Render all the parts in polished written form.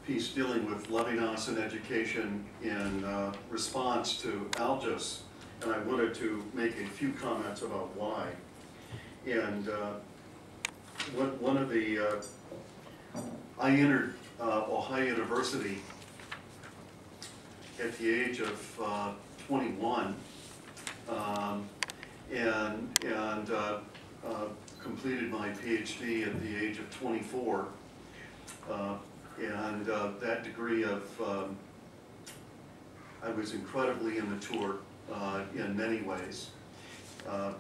piece dealing with Levinas and education in response to Algis, and I wanted to make a few comments about why. And one of the, I entered Ohio University at the age of 21, and completed my PhD at the age of 24. And that degree of, I was incredibly immature in many ways. I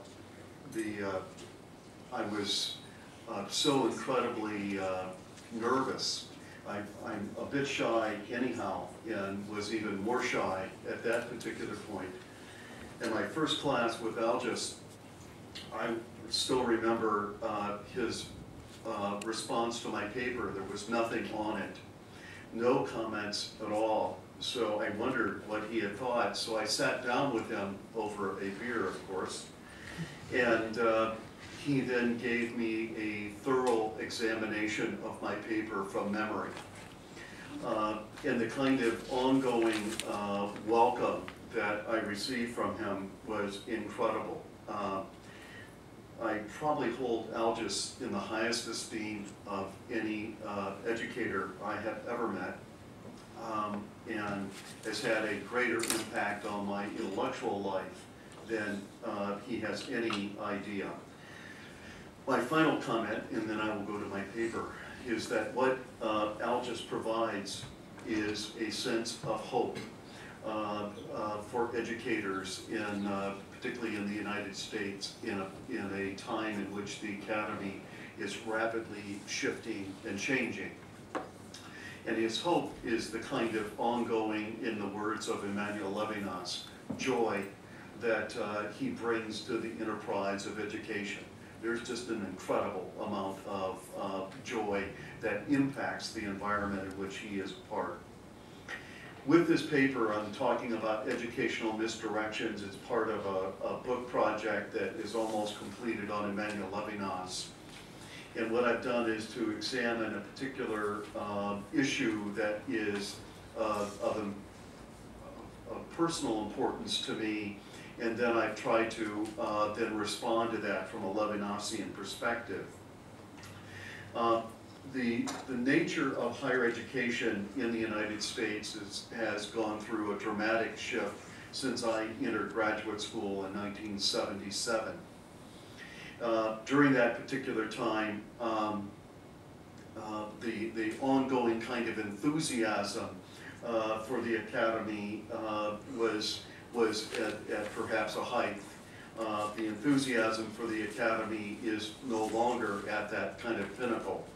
was so incredibly nervous. I'm a bit shy anyhow, and was even more shy at that particular point. In my first class with Algis, I still remember his response to my paper. There was nothing on it, no comments at all. So I wondered what he had thought. So I sat down with him over a beer, of course, and he then gave me a thorough examination of my paper from memory. And the kind of ongoing welcome that I received from him was incredible. I probably hold Algis in the highest esteem of any educator I have ever met, and has had a greater impact on my intellectual life than he has any idea. My final comment, and then I will go to my paper, is that what Algis provides is a sense of hope for educators in particularly in the United States, in a time in which the academy is rapidly shifting and changing. And his hope is the kind of ongoing, in the words of Emmanuel Levinas, joy that he brings to the enterprise of education. There's just an incredible amount of joy that impacts the environment in which he is a part. With this paper, I'm talking about educational misdirections. It's part of a book project that is almost completed on Emmanuel Levinas. And what I've done is to examine a particular issue that is of personal importance to me, and then I've tried to then respond to that from a Levinasian perspective. The nature of higher education in the United States has gone through a dramatic shift since I entered graduate school in 1977. During that particular time, the ongoing kind of enthusiasm for the academy was at perhaps a height. The enthusiasm for the academy is no longer at that kind of pinnacle.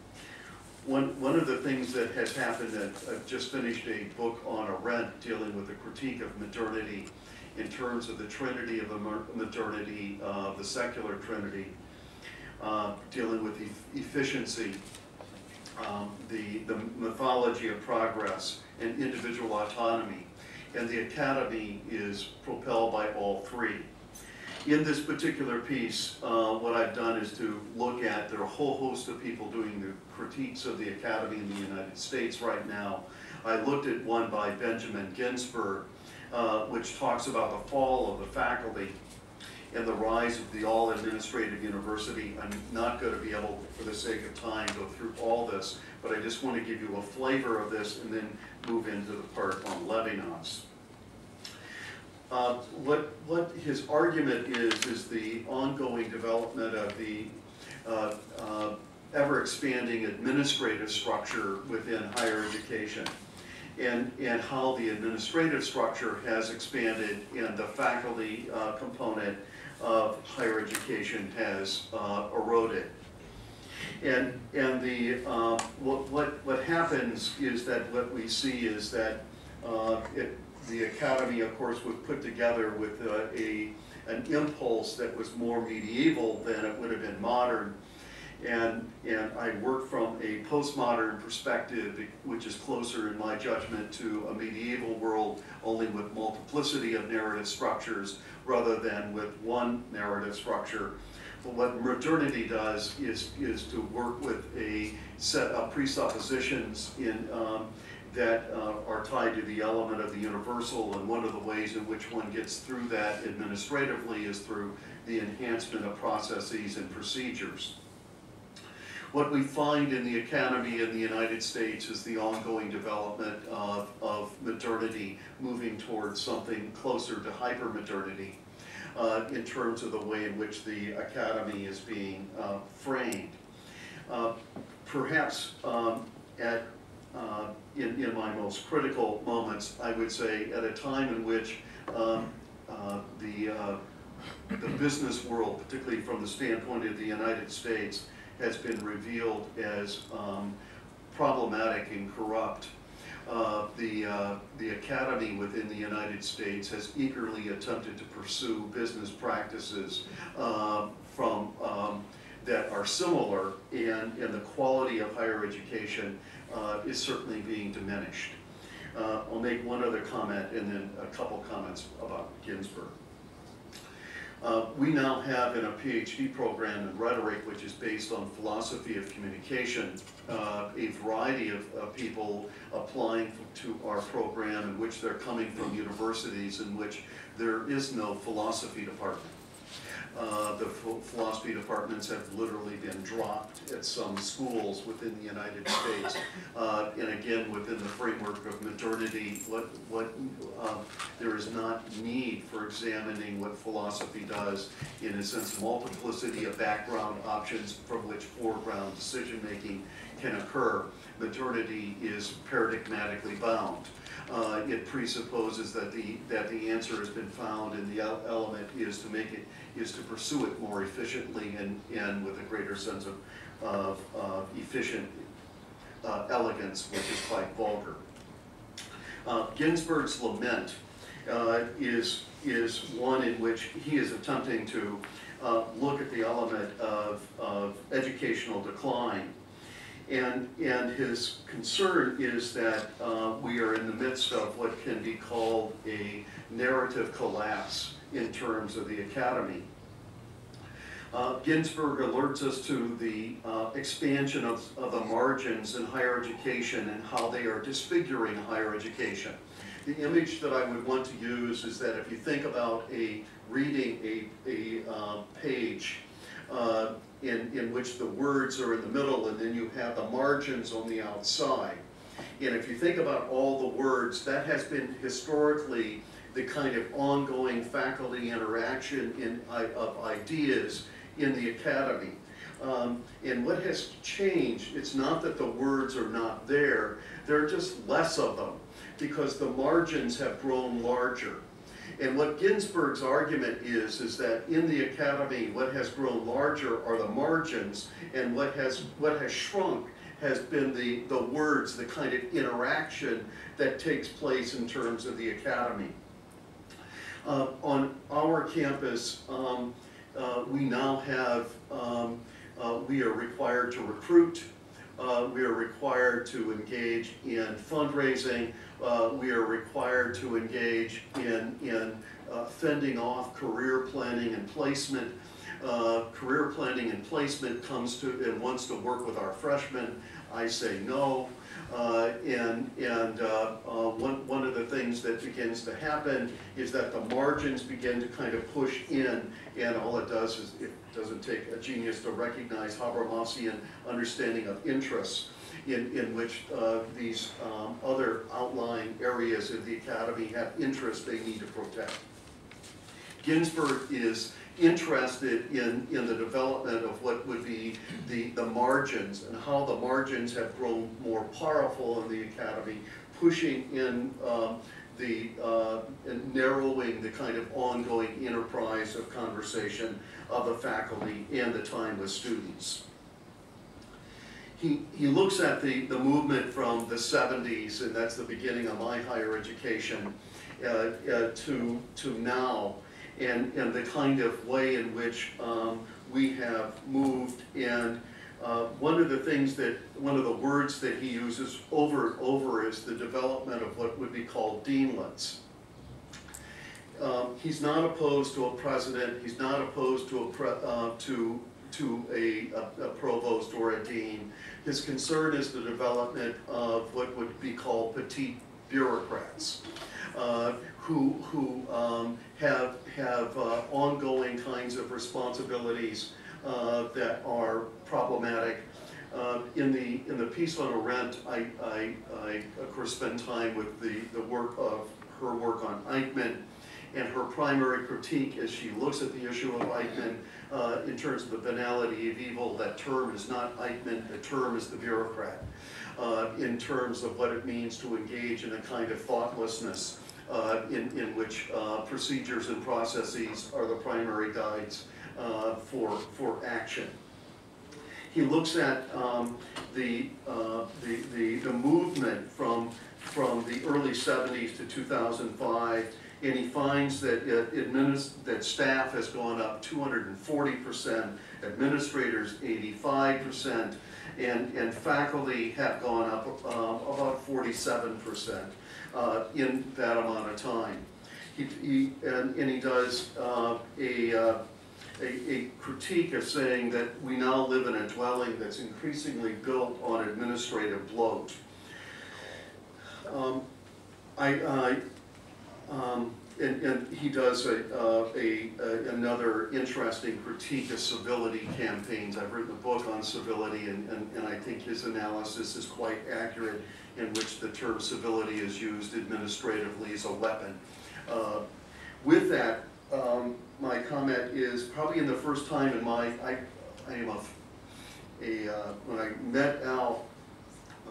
One of the things that has happened, that I've just finished a book on Arnett dealing with the critique of modernity in terms of the trinity of modernity, the secular trinity, dealing with efficiency, the mythology of progress, and individual autonomy. And the academy is propelled by all three. In this particular piece, what I've done is to look at, there are a whole host of people doing the critiques of the academy in the United States right now. I looked at one by Benjamin Ginsberg, which talks about the fall of the faculty and the rise of the all-administrative university. I'm not going to be able, for the sake of time, go through all this, but I just want to give you a flavor of this and then move into the part on Levinas. What his argument is the ongoing development of the ever-expanding administrative structure within higher education, and how the administrative structure has expanded and the faculty component of higher education has eroded. And what happens is that what we see is that the academy, of course, was put together with an impulse that was more medieval than it would have been modern. And I work from a postmodern perspective, which is closer, in my judgment, to a medieval world, only with multiplicity of narrative structures rather than with one narrative structure. But what modernity does is to work with a set of presuppositions that are tied to the element of the universal, and one of the ways in which one gets through that administratively is through the enhancement of processes and procedures. What we find in the academy in the United States is the ongoing development of modernity, moving towards something closer to hypermodernity in terms of the way in which the academy is being framed. Perhaps in my most critical moments, I would say at a time in which the business world, particularly from the standpoint of the United States, has been revealed as problematic and corrupt. The academy within the United States has eagerly attempted to pursue business practices that are similar, and the quality of higher education is certainly being diminished. I'll make one other comment and then a couple comments about Ginsberg. We now have in a PhD program in rhetoric, which is based on philosophy of communication, a variety of people applying to our program in which they're coming from universities in which there is no philosophy department. The philosophy departments have literally been dropped at some schools within the United States. And again, within the framework of modernity, there is not need for examining what philosophy does in a sense multiplicity of background options from which foreground decision-making can occur. Modernity is paradigmatically bound. It presupposes that the answer has been found, and the element is to pursue it more efficiently and with a greater sense of efficient elegance, which is quite vulgar. Ginsberg's lament is one in which he is attempting to look at the element of educational decline. And his concern is that we are in the midst of what can be called a narrative collapse in terms of the academy. Ginsberg alerts us to the expansion of the margins in higher education and how they are disfiguring higher education. The image that I would want to use is that if you think about reading a page in which the words are in the middle and then you have the margins on the outside. And if you think about all the words, that has been historically the kind of ongoing faculty interaction of ideas in the academy. And what has changed, it's not that the words are not there, there are just less of them because the margins have grown larger. And what Ginsberg's argument is that in the academy, what has grown larger are the margins, and what has shrunk has been the words, the kind of interaction that takes place in terms of the academy. On our campus, we now have, we are required to recruit, we are required to engage in fundraising, we are required to engage in fending off career planning and placement. Career planning and placement comes to and wants to work with our freshmen. I say no. One of the things that begins to happen is that the margins begin to kind of push in, and all it does is it doesn't take a genius to recognize Habermasian understanding of interests in which these other outlying areas of the academy have interests they need to protect. Ginsberg is interested in the development of what would be the margins and how the margins have grown more powerful in the academy, pushing in and narrowing the kind of ongoing enterprise of conversation of the faculty and the time with students. He looks at the movement from the 70s, and that's the beginning of my higher education, to now, and the kind of way in which we have moved. And one of the words that he uses over and over is the development of what would be called deanlets. He's not opposed to a president. He's not opposed to a provost or a dean. His concern is the development of what would be called petite bureaucrats, who have ongoing kinds of responsibilities that are problematic. In the piece on Arnett, I of course spend time with the work of her work on Eichmann, and her primary critique as she looks at the issue of Eichmann in terms of the banality of evil. That term is not Eichmann, the term is the bureaucrat, in terms of what it means to engage in a kind of thoughtlessness in which procedures and processes are the primary guides for action. He looks at the movement from the early 70s to 2005, and he finds that that staff has gone up 240%, administrators 85%, and faculty have gone up about 47% in that amount of time. He does a critique of saying that we now live in a dwelling that's increasingly built on administrative bloat. And he does another interesting critique of civility campaigns. I've written a book on civility, and I think his analysis is quite accurate, in which the term civility is used administratively as a weapon. With that, my comment is probably in the first time in my, when I met Al,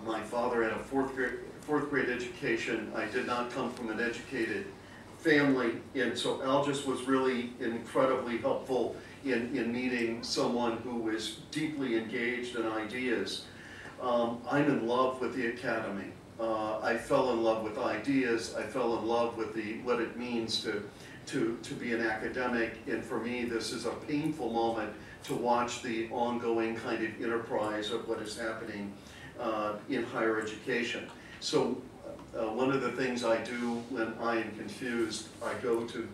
my father had a fourth grade education. I did not come from an educated family, and so Algis was really incredibly helpful in meeting someone who was deeply engaged in ideas. I'm in love with the academy. I fell in love with ideas. I fell in love with what it means to be an academic, and for me this is a painful moment to watch the ongoing kind of enterprise of what is happening in higher education. So one of the things I do when I am confused, I go to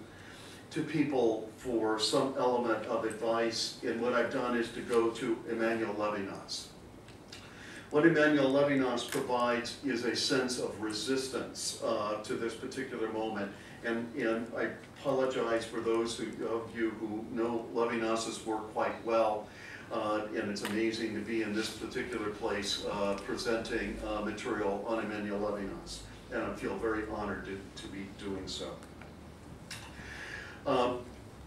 people for some element of advice, and what I've done is to go to Emmanuel Levinas. What Emmanuel Levinas provides is a sense of resistance to this particular moment. And I apologize for those of you who know Levinas's work quite well, and it's amazing to be in this particular place presenting material on Emmanuel Levinas, and I feel very honored to be doing so.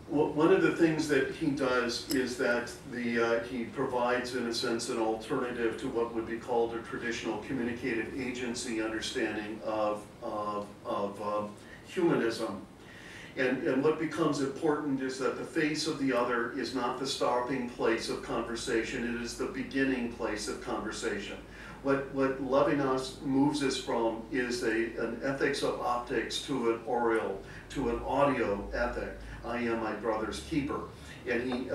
One of the things that he does is that he provides, in a sense, an alternative to what would be called a traditional communicative agency understanding of humanism. And what becomes important is that the face of the other is not the stopping place of conversation, it is the beginning place of conversation. What Levinas moves us from is an ethics of optics to an audio ethic. I am my brother's keeper. And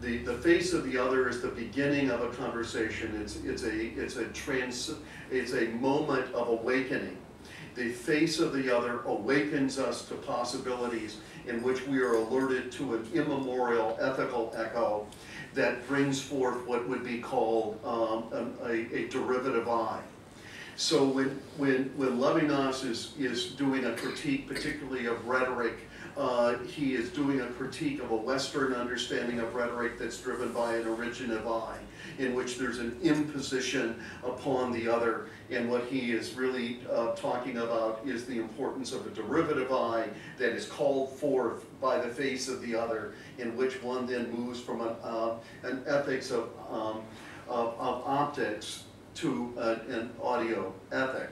the face of the other is the beginning of a conversation. It's a moment of awakening. The face of the other awakens us to possibilities in which we are alerted to an immemorial ethical echo that brings forth what would be called a derivative I. So when Levinas is doing a critique, particularly of rhetoric, he is doing a critique of a Western understanding of rhetoric that's driven by an originative I, in which there's an imposition upon the other. And what he is really talking about is the importance of a derivative I that is called forth by the face of the other, in which one then moves from an ethics of optics to an audio ethic.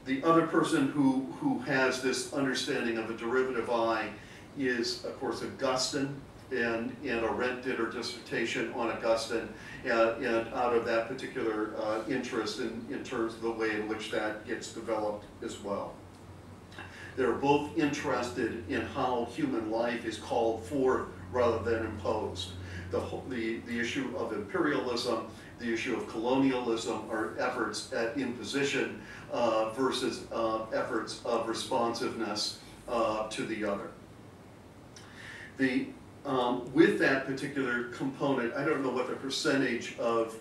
The other person who has this understanding of a derivative I is, of course, Augustine, and Arnett did her dissertation on Augustine, and out of that particular interest in terms of the way in which that gets developed as well. They're both interested in how human life is called forth rather than imposed. The issue of imperialism, the issue of colonialism are efforts at imposition versus efforts of responsiveness to the other. with that particular component, I don't know what the percentage of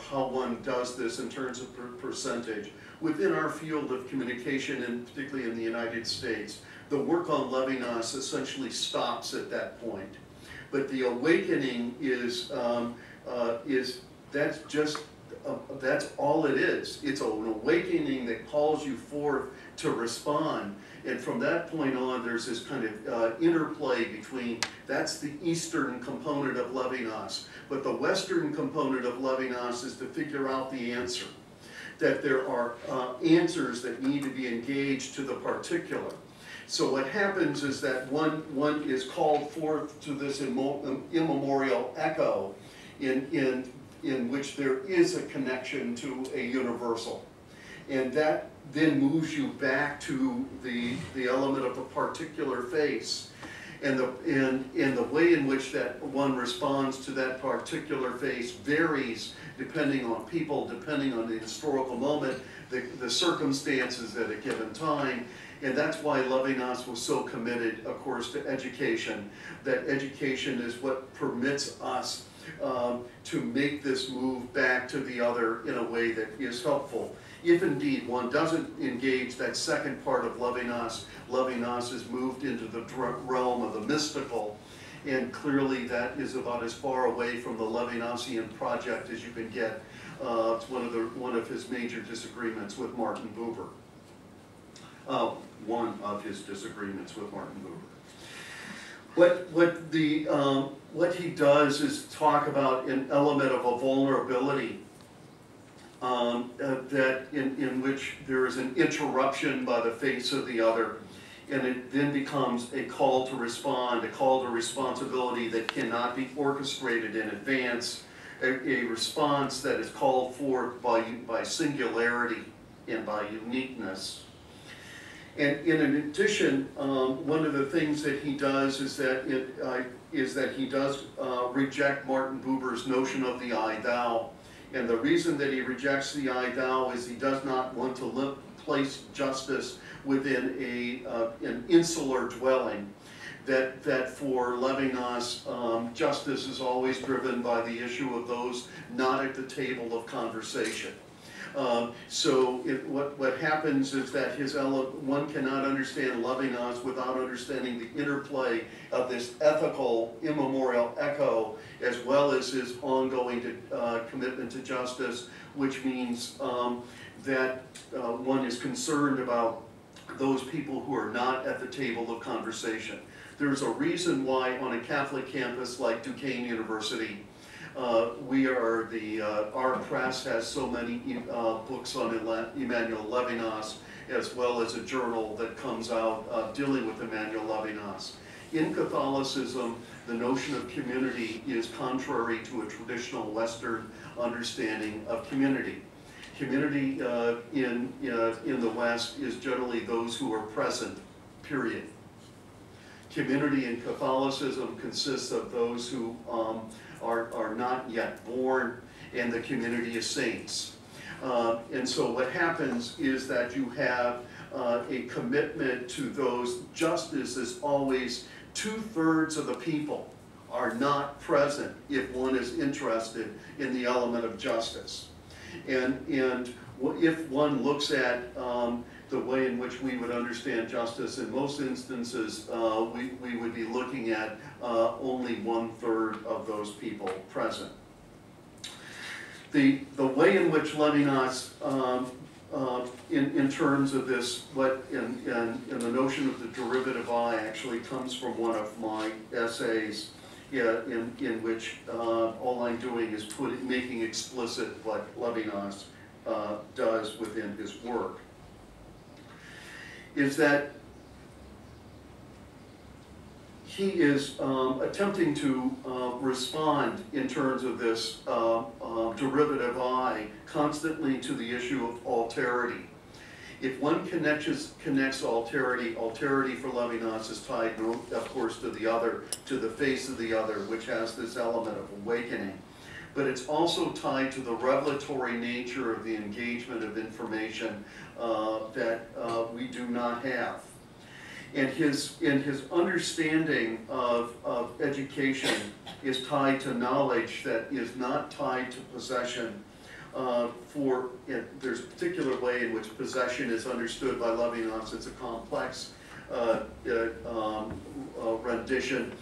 how one does this in terms of percentage. Within our field of communication, and particularly in the United States, the work on Levinas essentially stops at that point. But the awakening is that's all it is. It's an awakening that calls you forth to respond. And from that point on, there's this kind of interplay between, that's the Eastern component of Levinas. But the Western component of Levinas is to figure out the answer. That there are answers that need to be engaged to the particular. So what happens is that one is called forth to this immemorial echo in which there is a connection to a universal. And that then moves you back to the element of the particular face. And the way in which that one responds to that particular face varies depending on people, depending on the historical moment, the circumstances at a given time. And that's why Levinas was so committed, of course, to education. That education is what permits us to make this move back to the other in a way that is helpful. If indeed one doesn't engage that second part of Levinas, Levinas is moved into the realm of the mystical, and clearly that is about as far away from the Levinasian project as you can get. It's one of his major disagreements with Martin Buber. One of his disagreements with Martin Buber. What he does is talk about an element of a vulnerability that in which there is an interruption by the face of the other, and it then becomes a call to respond, a call to responsibility that cannot be orchestrated in advance, a response that is called forth by singularity and by uniqueness. And in addition, one of the things that he does is that he does reject Martin Buber's notion of the I-thou. And the reason that he rejects the I-thou is he does not want to place justice within an insular dwelling. That for Levinas, justice is always driven by the issue of those not at the table of conversation. What happens is that one cannot understand Levinas without understanding the interplay of this ethical immemorial echo, as well as his ongoing commitment to justice, which means that one is concerned about those people who are not at the table of conversation. There's a reason why on a Catholic campus like Duquesne University, our press has so many books on Emmanuel Levinas, as well as a journal that comes out dealing with Emmanuel Levinas. In Catholicism, the notion of community is contrary to a traditional Western understanding of community. Community in the West is generally those who are present, period. Community in Catholicism consists of those who are not yet born, and the community of saints. And so what happens is that you have a commitment to those. Justice is always 2/3 of the people are not present if one is interested in the element of justice. And if one looks at the way in which we would understand justice, in most instances, we would be looking at only 1/3 of those people present. The way in which Levinas, in terms of this, in the notion of the derivative I, actually comes from one of my essays, in which all I'm doing is making explicit what Levinas does within his work, is that he is attempting to respond in terms of this derivative I constantly to the issue of alterity. If one connects alterity, alterity for Levinas is tied, of course, to the other, to the face of the other, which has this element of awakening. But it's also tied to the revelatory nature of the engagement of information that we do not have. And his understanding of education is tied to knowledge that is not tied to possession. There's a particular way in which possession is understood by Levinas. It's a complex rendition.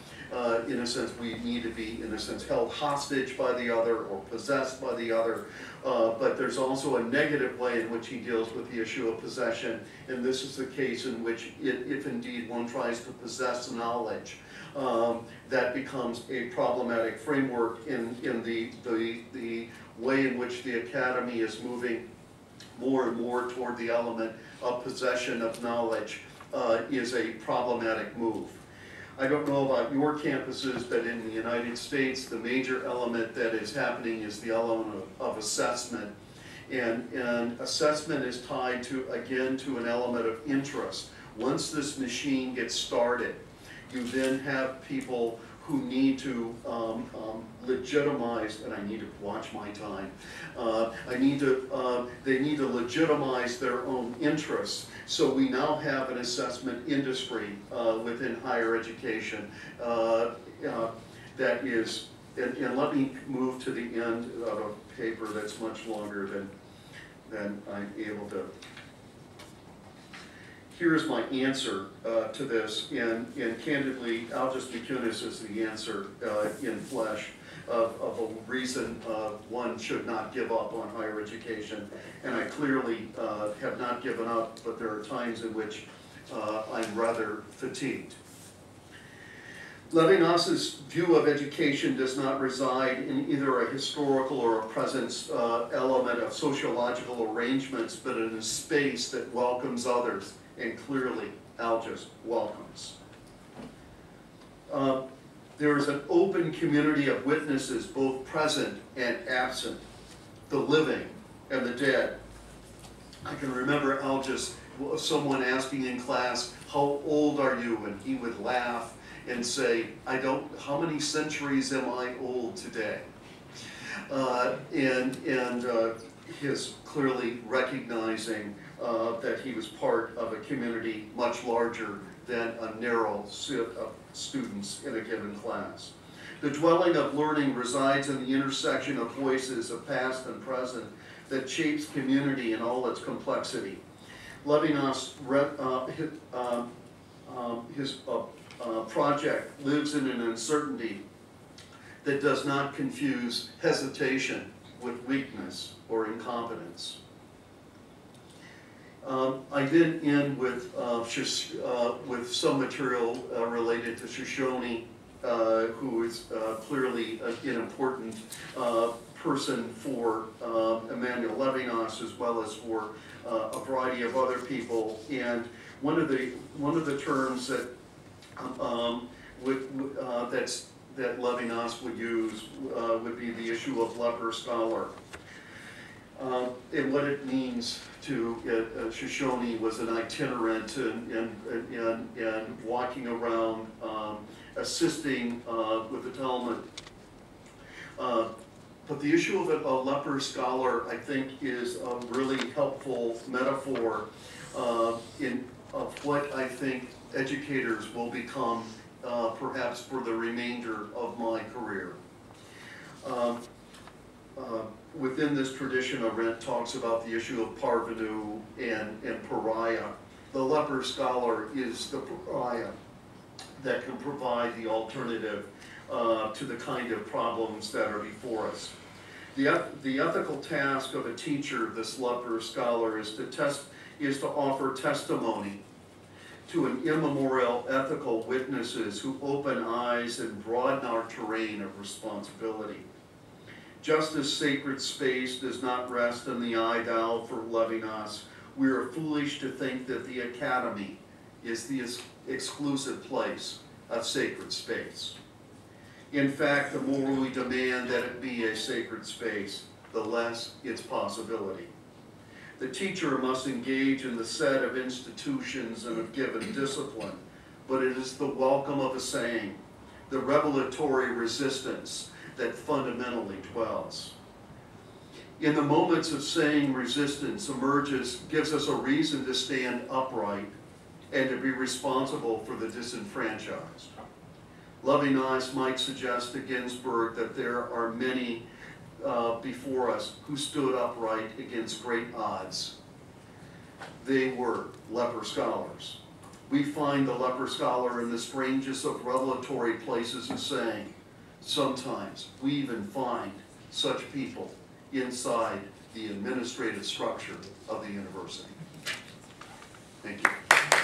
In a sense, we need to be, in a sense, held hostage by the other or possessed by the other. But there's also a negative way in which he deals with the issue of possession, and this is the case in which, if indeed one tries to possess knowledge, that becomes a problematic framework in the way in which the academy is moving more and more toward the element of possession of knowledge is a problematic move. I don't know about your campuses, but in the United States, the major element that is happening is the element of assessment. And assessment is tied to, again, to an element of interest. Once this machine gets started, you then have people who need to legitimize, and I need to watch my time, they need to legitimize their own interests. So we now have an assessment industry within higher education that is, and let me move to the end of a paper that's much longer than I'm able to. Here's my answer to this, and candidly, Algis Mickūnas is the answer in flesh of a reason one should not give up on higher education. And I clearly have not given up, but there are times in which I'm rather fatigued. Levinas's view of education does not reside in either a historical or a present element of sociological arrangements, but in a space that welcomes others. And clearly, Algis welcomes. There is an open community of witnesses, both present and absent, the living and the dead. I can remember Algis, someone asking in class, "How old are you?" And he would laugh and say, "How many centuries am I old today?" His clearly recognizing that he was part of a community much larger than a narrow set of students in a given class. The dwelling of learning resides in the intersection of voices of past and present that shapes community in all its complexity. Levinas' project lives in an uncertainty that does not confuse hesitation with weakness or incompetence. I then end with some material related to Shoshone, who is clearly an important person for Emmanuel Levinas, as well as for a variety of other people. And one of the terms that that Levinas would use would be the issue of leper scholar. And what it means to Shoshone was an itinerant and walking around, assisting with the Talmud. But the issue of a leper scholar, I think, is a really helpful metaphor of what I think educators will become perhaps for the remainder of my career. Within this tradition, Arnett talks about the issue of parvenu and pariah. The leper scholar is the pariah that can provide the alternative to the kind of problems that are before us. The ethical task of a teacher, this leper scholar, is to offer testimony to an immemorial ethical witnesses who open eyes and broaden our terrain of responsibility. Just as sacred space does not rest in the ideal for Levinas, we are foolish to think that the academy is the exclusive place of sacred space. In fact, the more we demand that it be a sacred space, the less its possibility. The teacher must engage in the set of institutions and of given discipline, but it is the welcome of a saying, the revelatory resistance that fundamentally dwells. In the moments of saying resistance gives us a reason to stand upright and to be responsible for the disenfranchised. Levinas might suggest to Ginsburg that there are many before us who stood upright against great odds. They were leper scholars. We find the leper scholar in the strangest of revelatory places of saying, sometimes we even find such people inside the administrative structure of the university. Thank you.